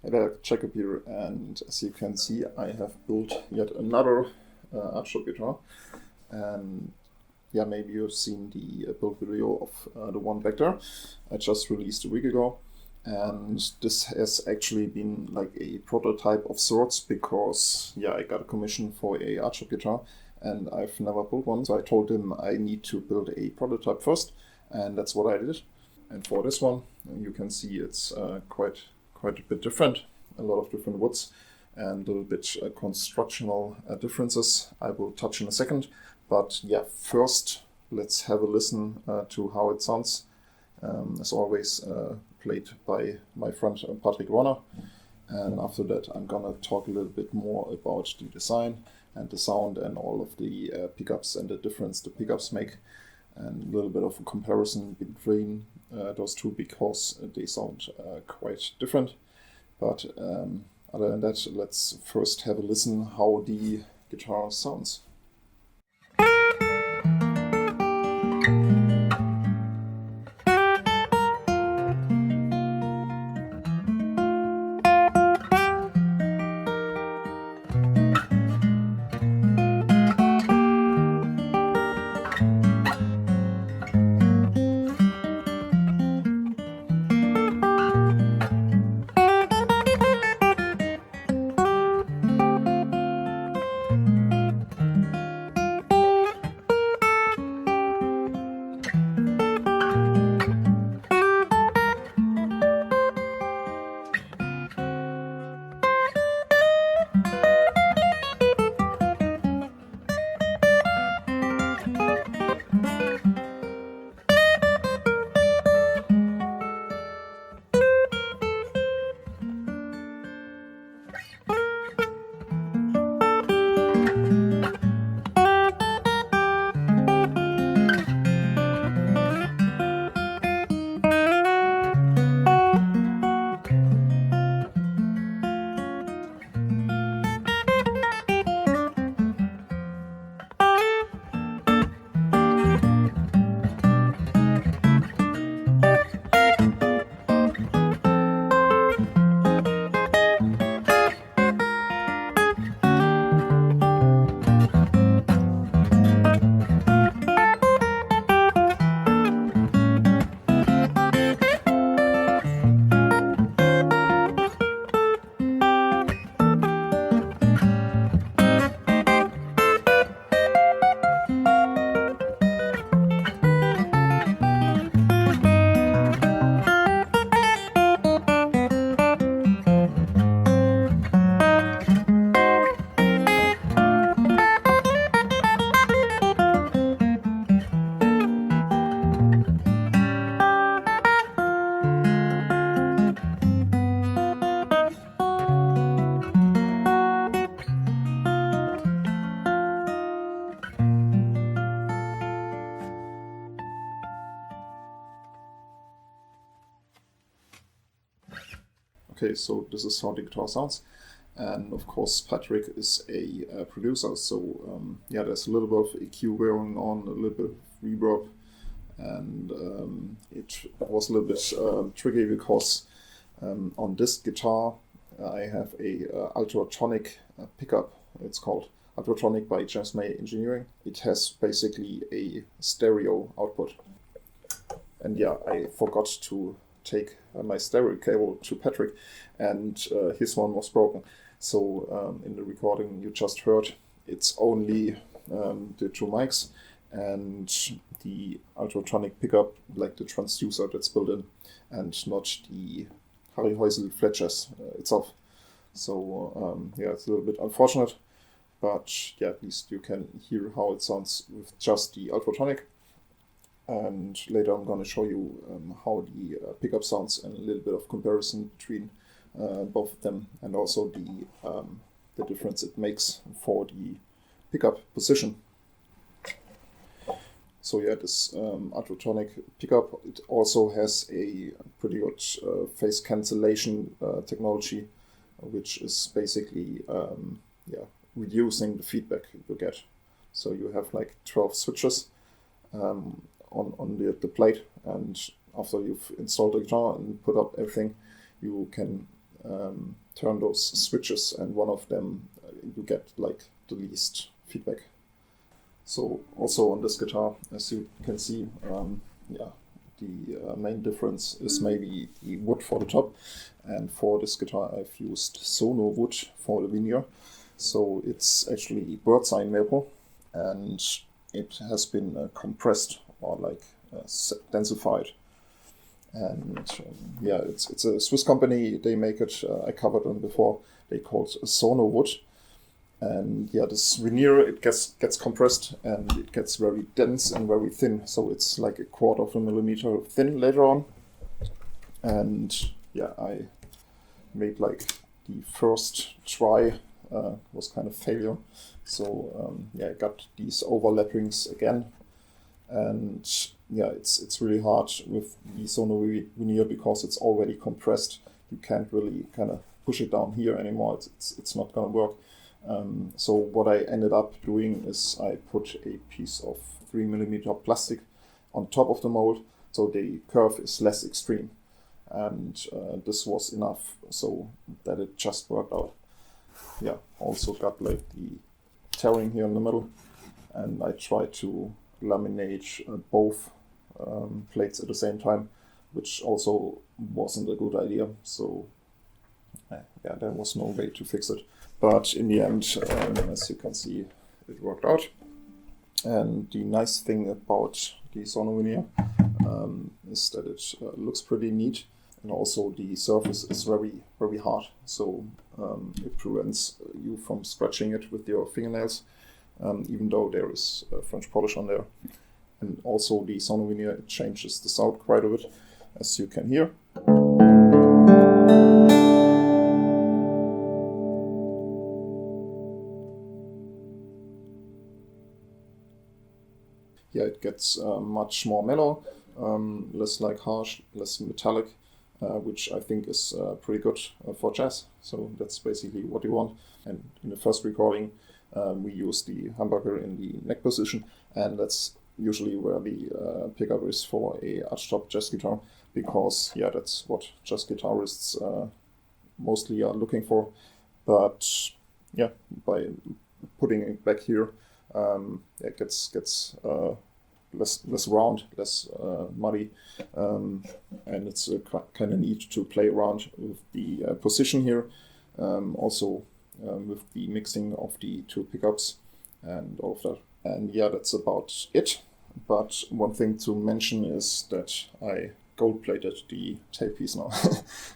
Hey there, Jakob here, and as you can see, I have built yet another Archtop guitar. And yeah, maybe you've seen the build video of the one back there. I just released a week ago, and this has actually been like a prototype of sorts because yeah, I got a commission for a Archtop guitar, and I've never built one. So I told him I need to build a prototype first, and that's what I did. And for this one, you can see it's quite a bit different, a lot of different woods and a little bit constructional differences I will touch in a second. But yeah, first let's have a listen to how it sounds. As always, played by my friend Patrick Wörner. And after that, I'm gonna talk a little bit more about the design and the sound and all of the pickups and the difference the pickups make, and a little bit of a comparison between those two because they sound quite different. But other than that, let's first have a listen how the guitar sounds. Okay, so this is how the guitar sounds, and of course Patrick is a producer, so yeah, there's a little bit of EQ going on, a little bit of reverb, and it was a little bit tricky because on this guitar I have a ultrasonic pickup. It's called Ultrasonic by James May Engineering. It has basically a stereo output, and yeah, I forgot to take my stereo cable to Patrick, and his one was broken. So in the recording you just heard, it's only the two mics and the ultrasonic pickup, like the transducer that's built in, and not the Harry Heusel Fletchers itself. So yeah, it's a little bit unfortunate, but yeah, at least you can hear how it sounds with just the ultrasonic. And later I'm going to show you how the pickup sounds and a little bit of comparison between both of them, and also the difference it makes for the pickup position. So yeah, this ultrasonic pickup, it also has a pretty good phase cancellation technology, which is basically yeah, reducing the feedback you get. So you have like 12 switches on the plate, and after you've installed the guitar and put up everything, you can turn those switches, and one of them you get like the least feedback. So also on this guitar, as you can see, the main difference is maybe the wood for the top, and for this guitar I've used Sono wood for the veneer. So it's actually bird's eye maple, and it has been compressed or like densified. And it's a Swiss company. They make it. I covered them before. They called Sono wood. And this veneer, it gets compressed and it gets very dense and very thin. So it's like 1/4 millimeter thin later on. And I made like the first try was kind of failure. So I got these overlappings again. And it's really hard with the Sono veneer because it's already compressed. You can't really kind of push it down here anymore. It's not gonna work. So what I ended up doing is I put a piece of 3mm plastic on top of the mold, so the curve is less extreme. And this was enough so that it just worked out. Also got like the tearing here in the middle, and I tried to laminate both plates at the same time, which also wasn't a good idea. So there was no way to fix it. But in the end, as you can see, it worked out. And the nice thing about the Sono veneer is that it looks pretty neat, and also the surface is very, very hard. So it prevents you from scratching it with your fingernails, even though there is French polish on there. And also the Sono veneer, it changes the sound quite a bit, as you can hear. It gets much more mellow, less like harsh, less metallic, which I think is pretty good for jazz. So that's basically what you want. And in the first recording, we use the humbucker in the neck position, and that's usually where the pickup is for a Archtop jazz guitar, because that's what jazz guitarists mostly are looking for. But by putting it back here, it gets less round, less muddy, and it's kind of neat to play around with the position here, also with the mixing of the two pickups and all of that. And that's about it. But one thing to mention is that I gold-plated the tailpiece now.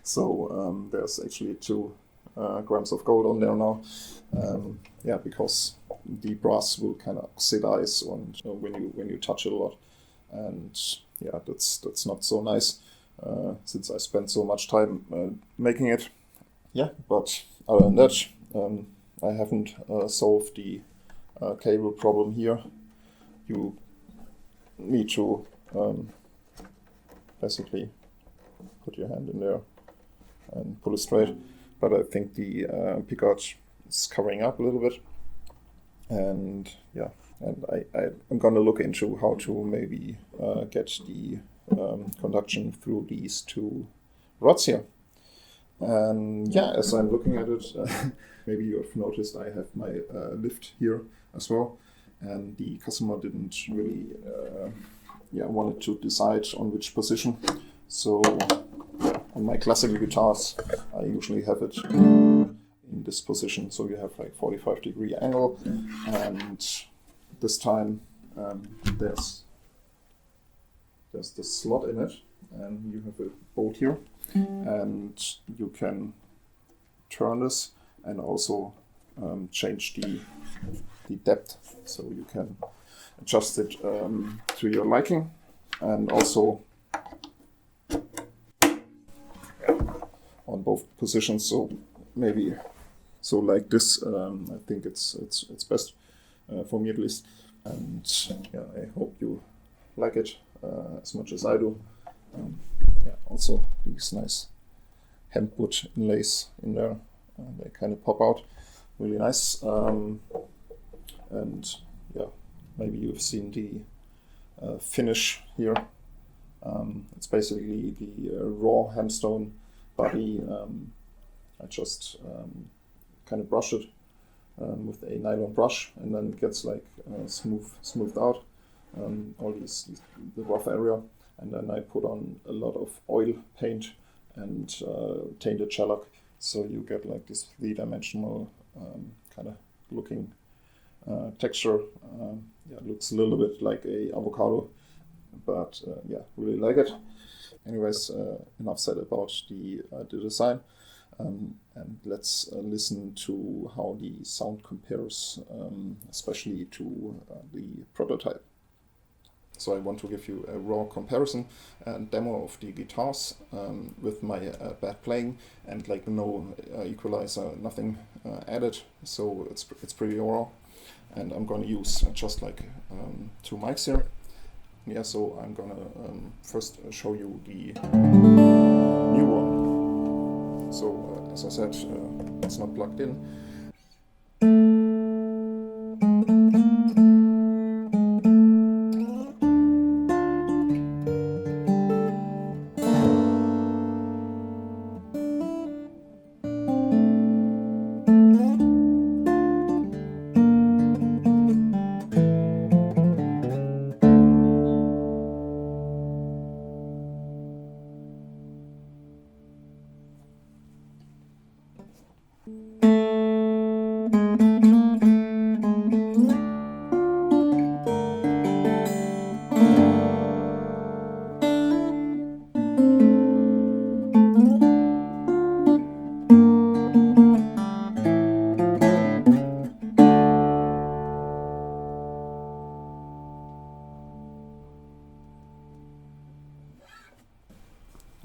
So there's actually 2 grams of gold on there now. Because the brass will kind of oxidize when you touch it a lot, and that's not so nice since I spent so much time making it. But other than that, I haven't solved the cable problem here. You need to basically put your hand in there and pull it straight. But I think the pickguard is covering up a little bit. And I'm gonna look into how to maybe get the conduction through these 2 rods here. And as I'm looking at it, maybe you have noticed I have my lift here as well. And the customer didn't really wanted to decide on which position. So on my classical guitars, I usually have it in this position, so you have like 45-degree angle, and this time there's this slot in it, and you have a bolt here, and you can turn this and also change the depth, so you can adjust it to your liking, and also on both positions. So maybe like this, I think it's best for me at least. And I hope you like it as much as I do. Also these nice hemp wood inlays in there, they kind of pop out really nice. And maybe you've seen the finish here. It's basically the raw Hempstone body I just kind of brush it with a nylon brush, and then it gets like smoothed out all the rough area, and then I put on a lot of oil paint and tainted shellac, so you get like this three-dimensional kind of looking texture. It looks a little bit like a avocado, but really like it. Anyways, enough said about the design, and let's listen to how the sound compares, especially to the prototype. So I want to give you a raw comparison and demo of the guitars with my bad playing, and like no equalizer, nothing added. So it's pretty raw, and I'm going to use just like 2 mics here. Yeah, so I'm gonna first show you the new one. So as I said, it's not plugged in.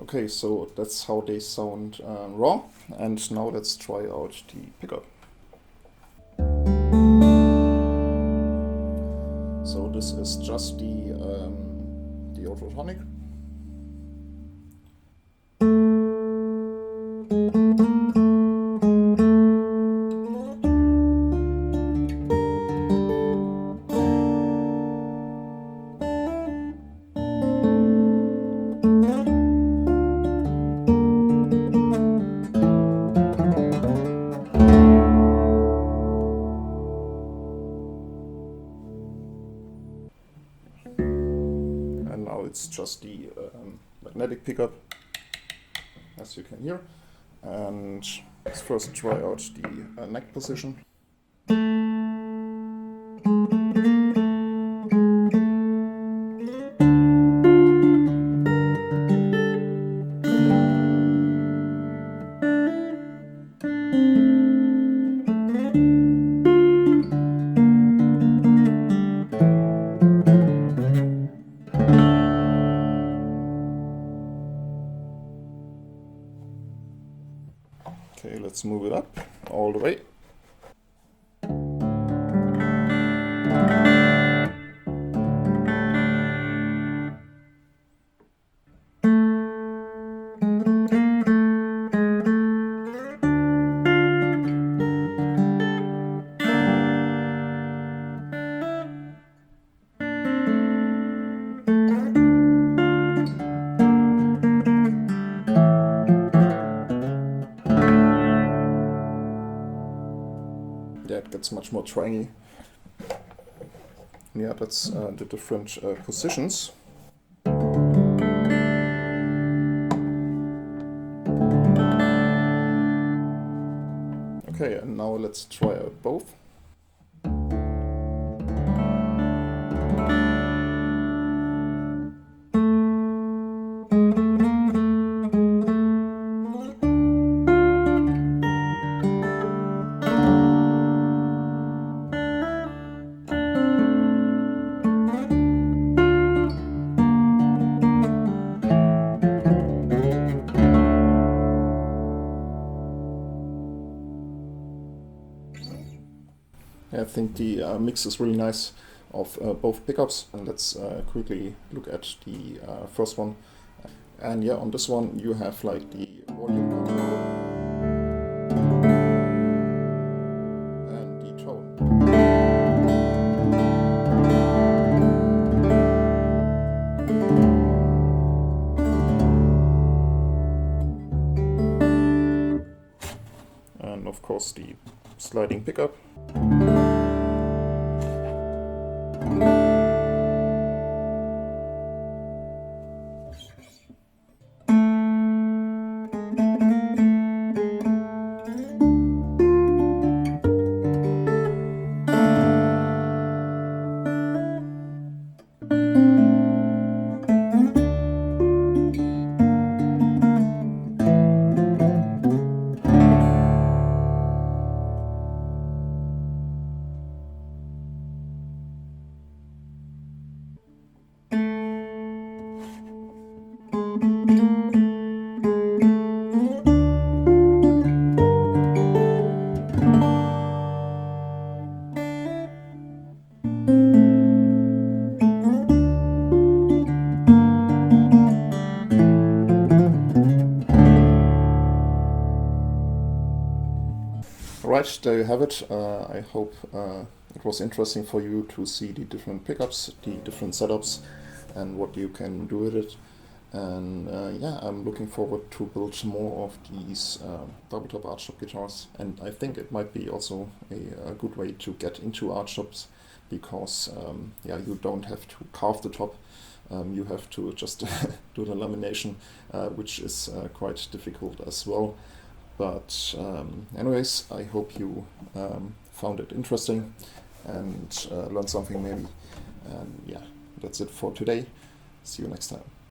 Okay, so that's how they sound raw, and now let's try out the pickup. So this is just the Autotonic. And now it's just the magnetic pickup, as you can hear. And let's first try out the neck position. Okay, let's move it up all the way. Yeah, it gets much more twangy. Yeah, that's the different positions. Okay, and now let's try out both. I think the mix is really nice of both pickups, and let's quickly look at the first one. And yeah, on this one you have like the volume control and the tone. and of course the sliding pickup. Right, there you have it. I hope it was interesting for you to see the different pickups, the different setups, and what you can do with it. And yeah, I'm looking forward to build more of these doubletop Archtop guitars. And I think it might be also a good way to get into Archtops, because yeah, you don't have to carve the top. You have to just do the lamination, which is quite difficult as well. But anyways, I hope you found it interesting and learned something maybe. And yeah, that's it for today. See you next time.